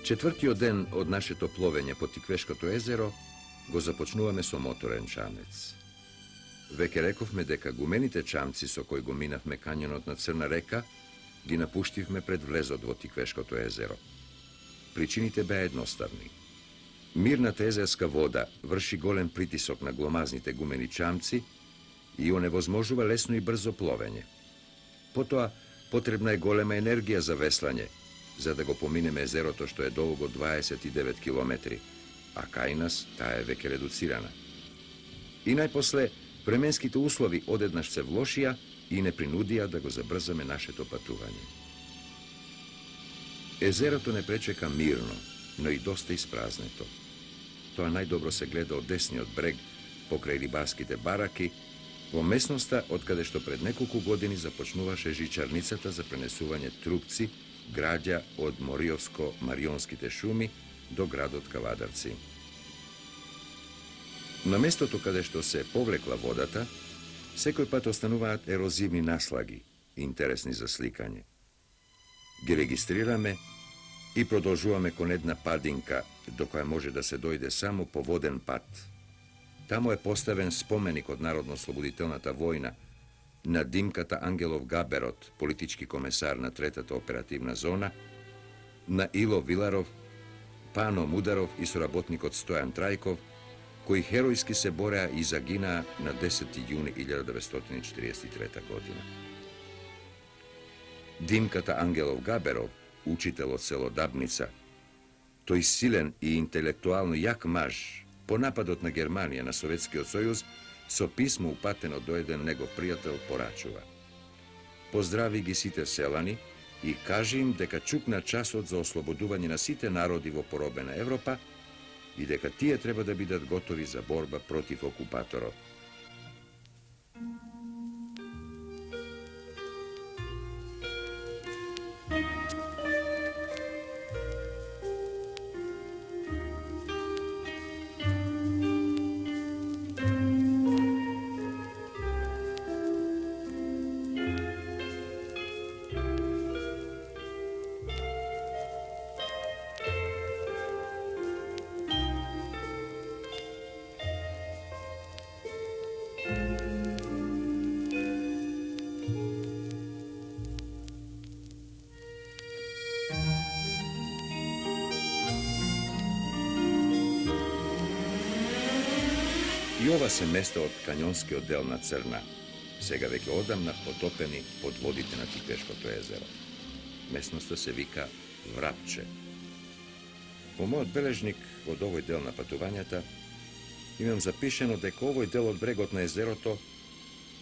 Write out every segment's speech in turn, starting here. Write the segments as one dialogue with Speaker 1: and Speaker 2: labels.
Speaker 1: Четвртиот ден од нашето пловење по Тиквешкото езеро го започнуваме со моторен чамец. Веќе рековме дека гумените чамци со кои го минавме кањонот на Црна река ги напуштивме пред влезот во Тиквешкото езеро. Причините беа едноставни. Мирната езерска вода врши голем притисок на гломазните гумени чамци и оневозможува лесно и брзо пловење. Потоа, потребна е голема енергија за веслање, за да го поминеме езерото што е долго 29 километри, а кај нас таа е веќе редуцирана. И најпосле, временските услови одеднаш се влошија и не принудија да го забрзаме нашето патување. Езерото не пречека мирно, но и доста испразнето. Тоа најдобро се гледа од десниот брег, покрај рибарските бараки, во местноста од каде што пред неколку години започнуваше жичарницата за пренесување трупци, граѓа од Мориовско-Марионските шуми до градот Кавадарци. На местото каде што се повлекла водата, секој пат остануваат ерозивни наслаги, интересни за сликање. Ги регистрираме и продолжуваме кон една падинка, до која може да се дојде само по воден пат. Таму е поставен споменик од Народно-слободителната војна на Димката Ангелов Габерот, политички комесар на третата оперативна зона, на Ило Виларов, Пано Мударов и соработникот Стојан Трајков, кои херојски се бореа и загинаа на 10. јуни 1943 година. Димката Ангелов Габеров, учител од село Дабница, тој силен и интелектуално јак маж, по нападот на Германија на Советскиот сојуз, со писмо упатено до еден негов пријател порачува: поздрави ги сите селани и кажи им дека чукна часот за ослободување на сите народи во поробена Европа и дека тие треба да бидат готови за борба против окупаторот. И ова се место од кањонскиот дел на Црна, сега веќе одамна потопени под водите на Тиквешкото езеро. Местноста се вика Врапче. Во мојот бележник од овој дел на патувањата имам запишено дека овој дел од брегот на езерото,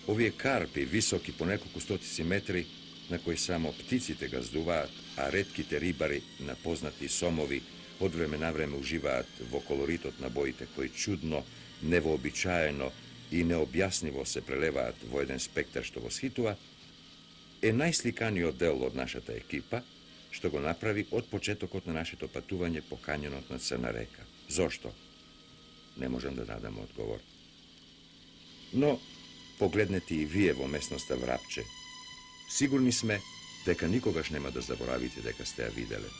Speaker 1: овие карпи високи по неколку стотици метри, на кои само птиците газдуваат, а ретките рибари на познати сомови од време на време уживаат во колоритот на боите кои чудно, невообичаено и необјаснливо се прелеваат во еден спектар што го схитува, е најсликаниот дел од нашата екипа, што го направи од почетокот на нашето патување по кањонот на Црна река. Зошто? Не можам да дадам одговор. Но, погледнете и вие во местноста Врапче. Сигурни сме дека никогаш нема да заборавите дека сте ја виделе.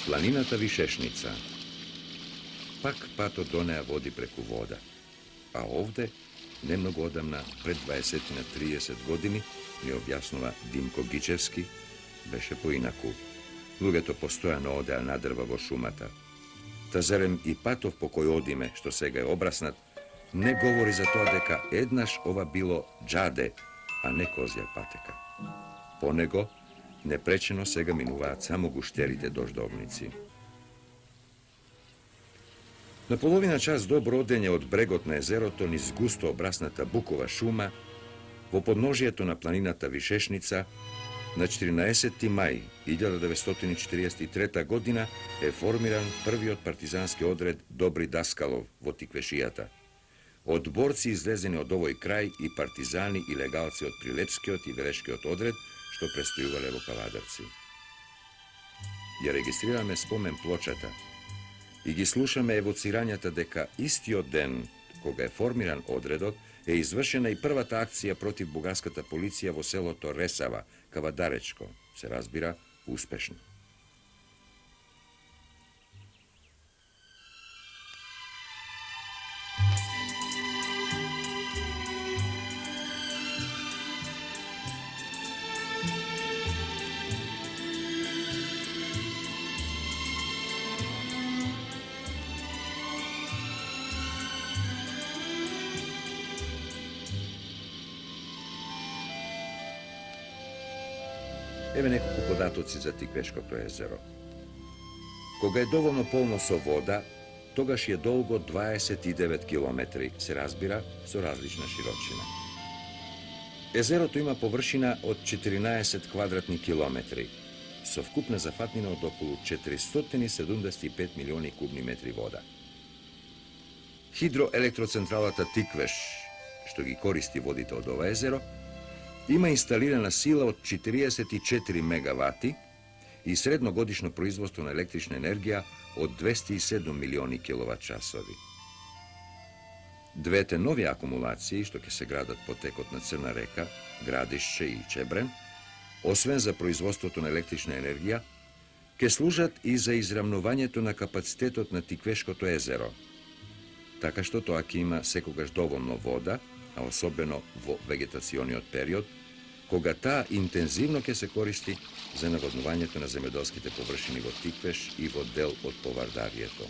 Speaker 1: Планината Вишешница. Пак патот до неа води преку вода. А овде, немногу одамна, пред 20-30 години, ми објаснува Димко Гичевски, беше поинаку. Луѓето постојано одеа надрва во шумата. Та зарем и патов по кој одиме, што сега е обраснат, не говори за тоа дека еднаш ова било џаде, а не козја патека. По него Непречено сега минуваат само гуштерите дождовници. На половина час до бродење од брегот на езерото низ густо обрасната букова шума, во подножието на планината Вишешница, на 14. мај 1943 година е формиран првиот партизански одред Добри Даскалов во Тиквешијата. Од борци излезени од овој крај и партизани и легалци од Прилепскиот и Велешкиот одред, што престојувале во Кавадарци. Ја регистрираме спомен плочата и ги слушаме евоцирањата дека истиот ден, кога е формиран одредот, е извршена и првата акција против бугарската полиција во селото Ресава, Кавадаречко, се разбира, успешно. Еве неколку податоци за Тиквешкото езеро. Кога е доволно полно со вода, тогаш е долго 29 километри, се разбира, со различна широчина. Езерото има површина од 14 квадратни километри, со вкупна зафатнина од околу 475 милиони кубни метри вода. Хидроелектроцентралата Тиквеш, што ги користи водите од ова езеро, има инсталирана сила од 44 мегавати и средногодишно производство на електрична енергија од 207 милиони киловат-часови. Двете нови акумулации, што ќе се градат по текот на Црна река, Градишче и Чебрен, освен за производството на електрична енергија, ќе служат и за израмнувањето на капацитетот на Тиквешкото езеро, така што тоа ќе има секогаш доволно вода, а особено во вегетациониот период, кога таа интензивно ќе се користи за наводнувањето на земјоделските површини во Тиквеш и во дел од Повардарието.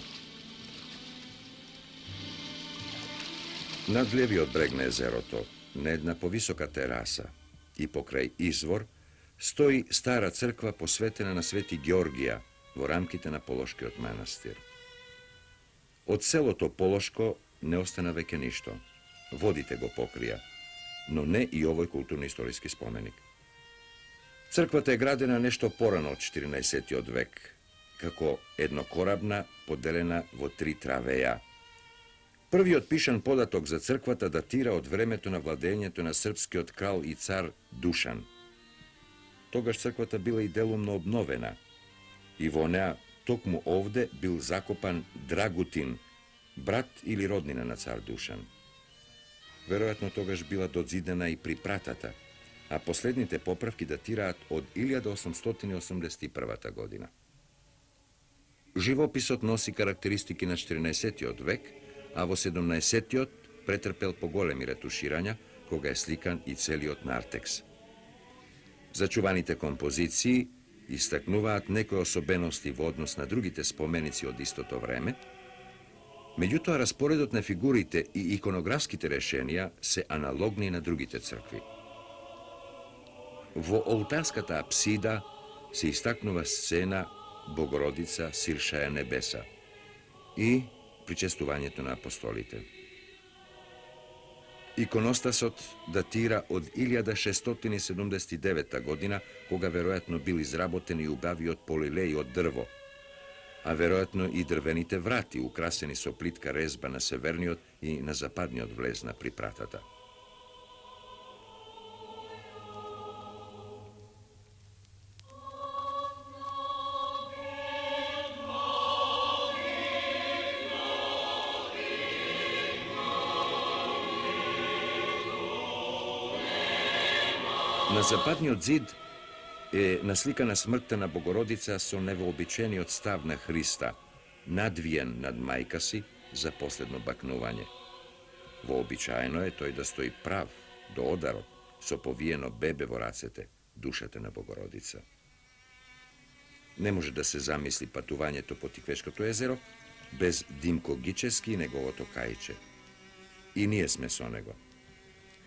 Speaker 1: Над левиот брег на езерото, на една повисока тераса и покрај извор, стои стара црква посветена на Свети Георгија во рамките на Полошкиот манастир. Од селото Полошко не остана веќе ништо. Водите го покрија, но не и овој културно-историски споменик. Црквата е градена нешто порано од 14. век, како еднокорабна, поделена во 3 травеја. Првиот пишан податок за црквата датира од времето на владењето на српскиот крал и цар Душан. Тогаш црквата била и делумно обновена, и во неа токму овде бил закопан Драгутин, брат или роднина на цар Душан. Веројатно тогаш била дозидена и припратата, а последните поправки датираат од 1881 година. Живописот носи карактеристики на 14. век, а во 17. претрпел поголеми ретуширања, кога е сликан и целиот нартекс. Зачуваните композиции истакнуваат некои особености во однос на другите споменици од истото време, меѓутоа распоредот на фигурите и иконографските решенија се аналогни на другите цркви. Во олтарската апсида се истакнува сцена Богородица сиршаја небеса и причестувањето на апостолите. Иконостасот датира од 1679 година, кога веројатно бил изработен и убавиот полилеј од дрво, а веројатно и дрвените врати, украсени со плитка резба на северниот и на западниот влез на припратата. На западниот зид е насликана смртта на Богородица со невообичениот став на Христа, надвиен над мајка си за последно бакнување. Вообичаено е тој да стои прав до ударот, со повиено бебе во рацете, душата на Богородица. Не може да се замисли патувањето по Тиквешкото езеро без Димко Гичевски и неговото кајче. И ние сме со него.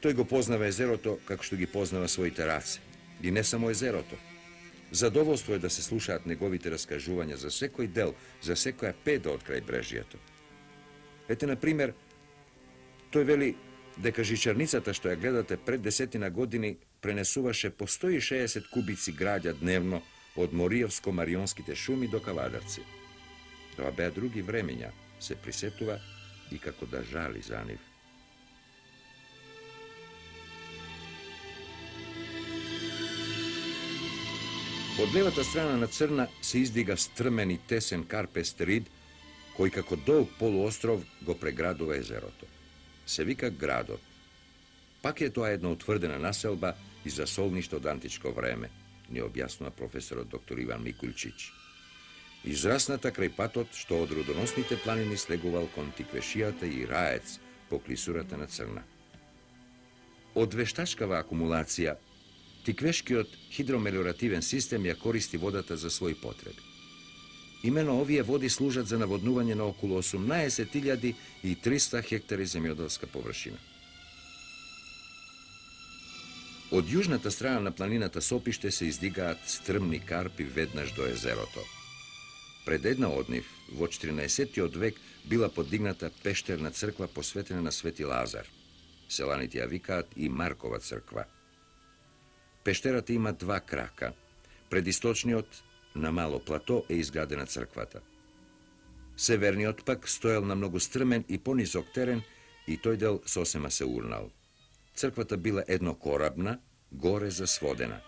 Speaker 1: Тој го познава езерото како што ги познава своите раце. И не само езерото. Zadovoljstvo je da se slušaат неговите раскажувања за секој дел, за секоја педа од крај брежијето. Ете, на пример, тој вели дека жичарницата што ја гледате пред 10 години пренесуваше по 160 кубици граѓа дневно од Мориевско-Марионските шуми до Кавадарци. Тоа беа други времења, се присетува и како да жали за нив. Од левата страна на Црна се издига стрмен и тесен карпест рид, кој како долг полуостров го преградува езерото. Се вика Градот. Пак е тоа една утврдена населба и за солниште од античко време, ни објаснува професорот доктор Иван Микулчич. Израсната крај патот што од рудоносните планини слегувал кон Тиквешијата и Раец по клисурата на Црна. Од вештачкава акумулација, Тиквешкиот хидромелиоративен систем ја користи водата за своји потреби. Имено овие води служат за наводнување на околу 18.300 хектари земјоделска површина. Од јужната страна на планината Сопиште се издигаат стрмни карпи веднаш до езерото. Пред една од нив, во 14. век, била подигната пештерна црква посветена на Свети Лазар. Селаните ја викаат и Маркова црква. Пештерата има два крака. Пред источниот, на мало плато, е изградена црквата. Северниот пак стоел на многу стрмен и понизок терен и тој дел сосема се урнал. Црквата била еднокорабна, горе засводена.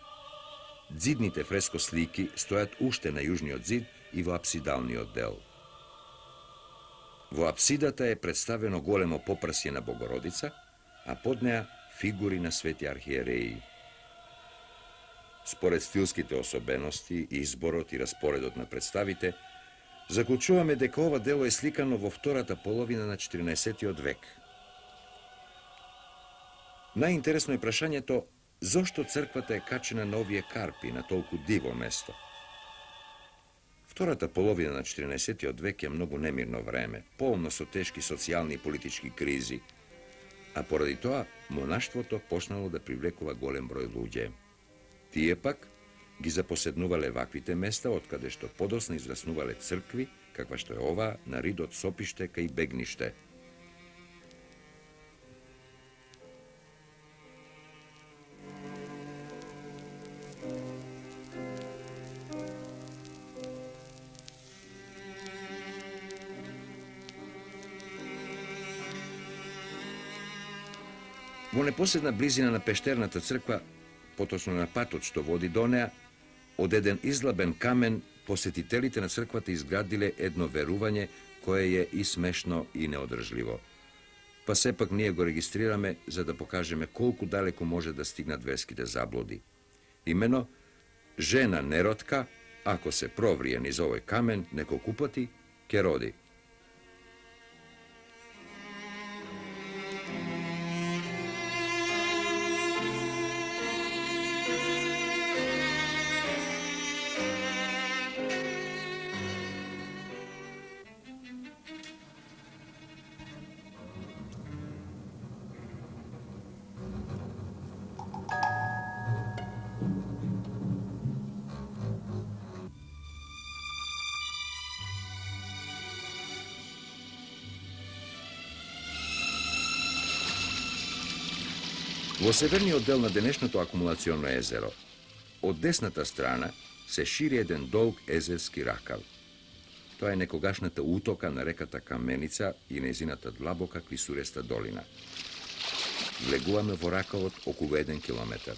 Speaker 1: Дзидните фреско слики стојат уште на јужниот зид и во апсидалниот дел. Во апсидата е представено големо попрсје на Богородица, а под неа фигури на свети архиереи. Според стилските особености, изборот и распоредот на представите, заклучуваме дека ова дело е сликано во втората половина на 14. век. Најинтересно е прашањето зошто црквата е качена на овие карпи на толку диво место. Втората половина на 14. век е многу немирно време, полно со тешки социјални и политички кризи, а поради тоа монаштвото почнало да привлекува голем број луѓе. Тие пак ги запоседнувале ваквите места, откаде што подосна израснувале цркви, каква што е ова на ридот Сопиште кај Бегниште. Во непосредна близина на пештерната црква, поточно на патот што води до неа, од еден излабен камен посетителите на црквата изградиле едно верување кое е и смешно и неодржливо. Па сепак ние го регистрираме за да покажеме колку далеко може да стигнат верските заблуди. Имено, жена неродка, ако се проврие низ овој камен неколку пати, ке роди. Во северниот дел на денешното акумулационно езеро, од десната страна се шири еден долг езерски ракав. Тоа е некогашната утока на реката Каменица и незината длабока клисуреста долина. Влегуваме во ракавот околу 1 километар.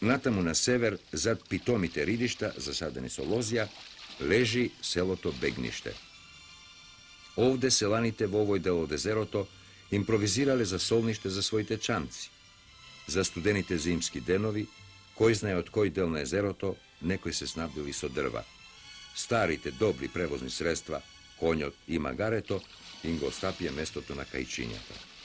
Speaker 1: Натаму на север, зад питомите ридишта, засадени со лозја, лежи селото Бегниште. Овде селаните во овој дел од езерото импровизирале за солниште за своите чамци. За студените зимски денови, кој знае од кој дел на езерото, некој се снабдили со дрва. Старите добри превозни средства, конјот и магарето, им го остапија местото на кајчињата.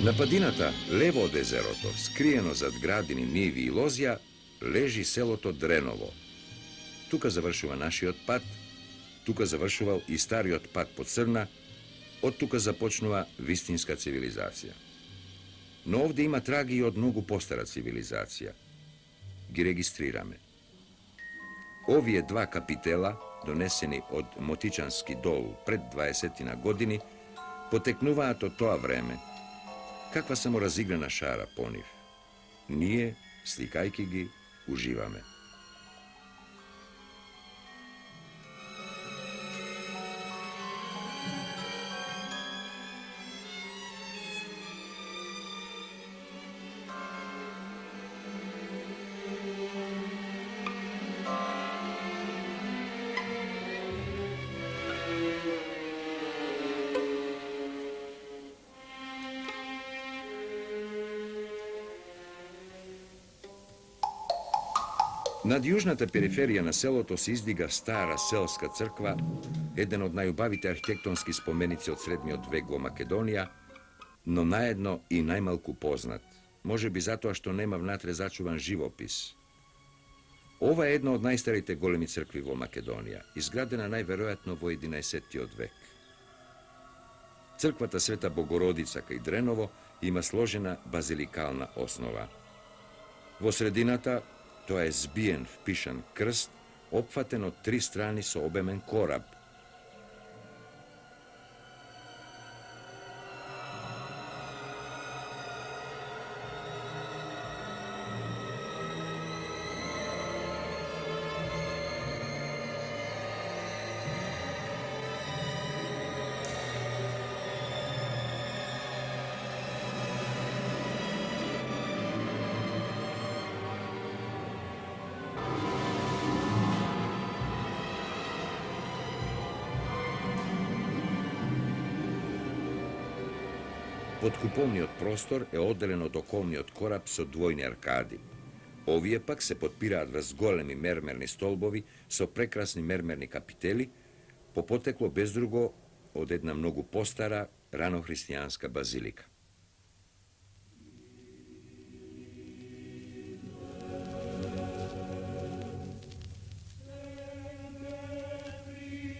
Speaker 1: На падината, лево од езерото, скриено зад градини, ниви и лозја, лежи селото Дреново. Тука завршува нашиот пат, тука завршувал и стариот пат по Црна, од тука започнува вистинска цивилизација. Но овде има траги и од многу постара цивилизација. Ги регистрираме. Овие два капитела, донесени од Мотичански дол пред 20 години, потекнуваат од тоа време. Каква само разиграна шара по нив. Ние, сликајки ги, уживаме. Над јужната периферија на селото се издига стара селска црква, еден од најубавите архитектонски споменици од средниот век во Македонија, но наедно и најмалку познат, може би затоа што нема внатре зачуван живопис. Ова е една од најстарите големи цркви во Македонија, изградена најверојатно во 11 век. Црквата Света Богородица кај Дреново има сложена базиликална основа. Во средината тоа е збиен впишан крст, опфатен од 3 страни со обемен кораб. Подкуповниот простор е одделен од околниот кораб со двојни аркади. Овие пак се подпираат врз големи мермерни столбови со прекрасни мермерни капители, по потекло без друго од една многу постара ранохристијанска базилика.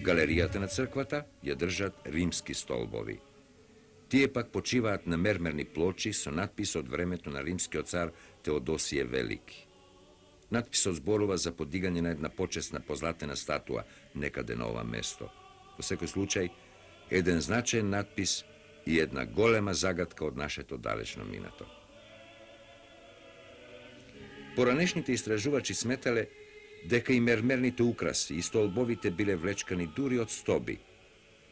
Speaker 1: Галеријата на црквата ја држат римски столбови. Тие пак почиваат на мермерни плочи со надпис од времето на римскиот цар Теодосије Велики. Надписот зборува за подигање на една почесна позлатена статуа некаде на ова место. Во секој случај, еден значаен надпис и една голема загадка од нашето далечно минато. Поранешните истражувачи сметале дека и мермерните украси и столбовите биле влечкани дури од стоби.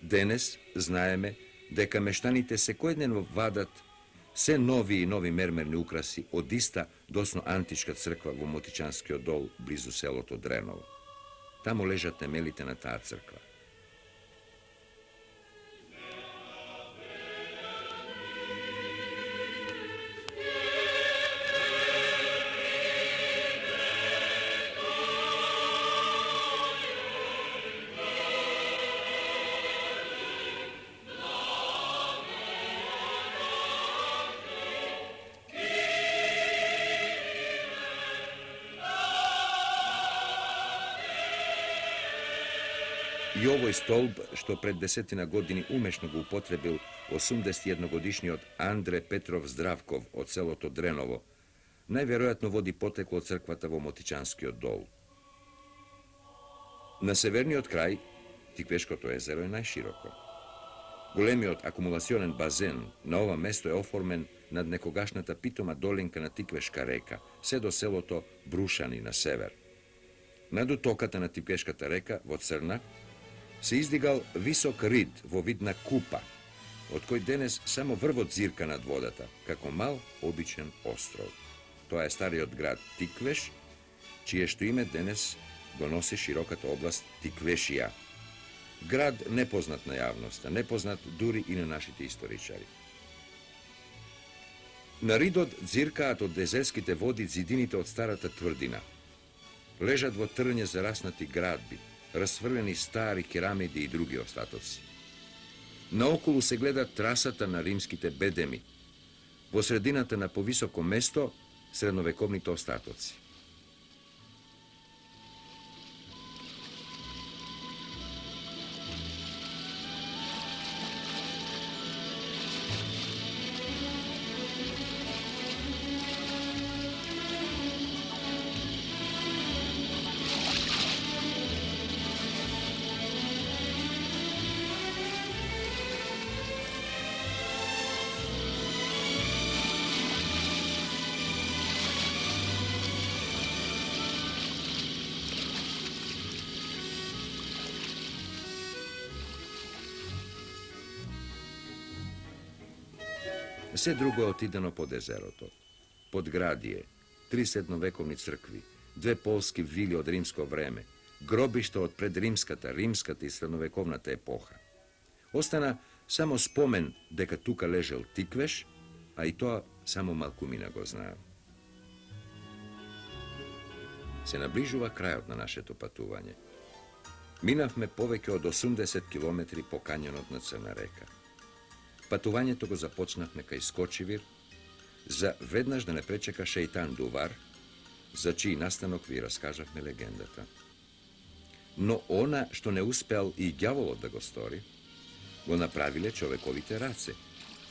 Speaker 1: Денес знаеме дека мештаните секојдневно вадат се нови и нови мермерни украси од иста досно античка црква во Мотичанскиот дол близу селото Дреново. Таму лежат темелите на таа црква. И овој столб, што пред 10 години умешно го употребил 81-годишниот Андре Петров Здравков од селото Дреново, најверојатно води потекло од црквата во Мотичанскиот дол. На северниот крај, Тиквешкото езеро е најшироко. Големиот акумулационен базен на ова место е оформен над некогашната питома долинка на Тиквешка река, се до селото Брушани на север. Над утоката на Тиквешката река во Црна се издигал висок рид во вид на купа, од кој денес само врвот зирка над водата, како мал обичен остров. Тоа е стариот град Тиквеш, чиешто име денес го носи широката област Тиквешија. Град непознат на јавноста, непознат дури и на нашите историчари. На ридот зиркаат од езерските води зидините од старата тврдина. Лежат во трње зараснати градби, расфрлени стари керамиди и други остатоци. Наоколу се гледа трасата на римските бедеми, Во средината на повисоко место, средновековните остатоци. Се друго е отидено под езерото. Под градие, 3 средновековни цркви, 2 полски вили од римско време, гробишта од предримската, римската и средновековната епоха. Остана само спомен дека тука лежел Тиквеш, а и тоа само малкумина го знаел. Се наближува крајот на нашето патување. Минавме повеќе од 80 километри по кањонот на Црна река. Патувањето го започнавме кај Скочивир, за веднаш да не пречека шејтан Дувар, за чиј настанок ви раскажавме легендата. Но она што не успеал и ѓаволот да го стори, го направиле човековите раце.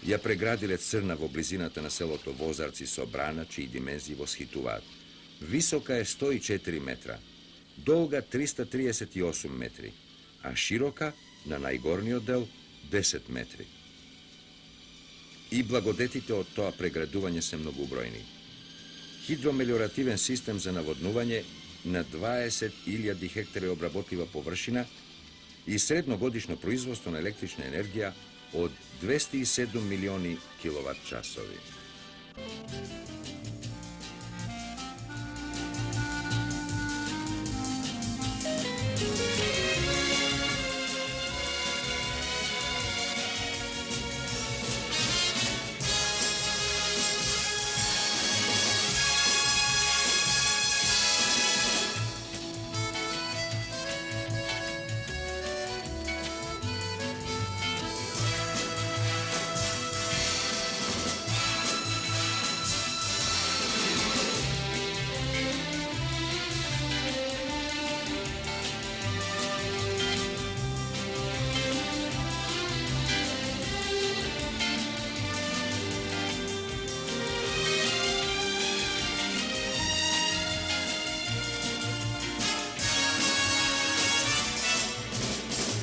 Speaker 1: Ја преградиле Црна во близината на селото Возарци со брана, чиј димензии восхитуваат. Висока е 104 метра, долга 338 метри, а широка на најгорниот дел 10 метри. И благодетите од тоа преградување се многобројни. Хидромелиоративен систем за наводнување на 20.000 хектари обработлива површина и средногодишно производство на електрична енергија од 207 милиони киловат часови.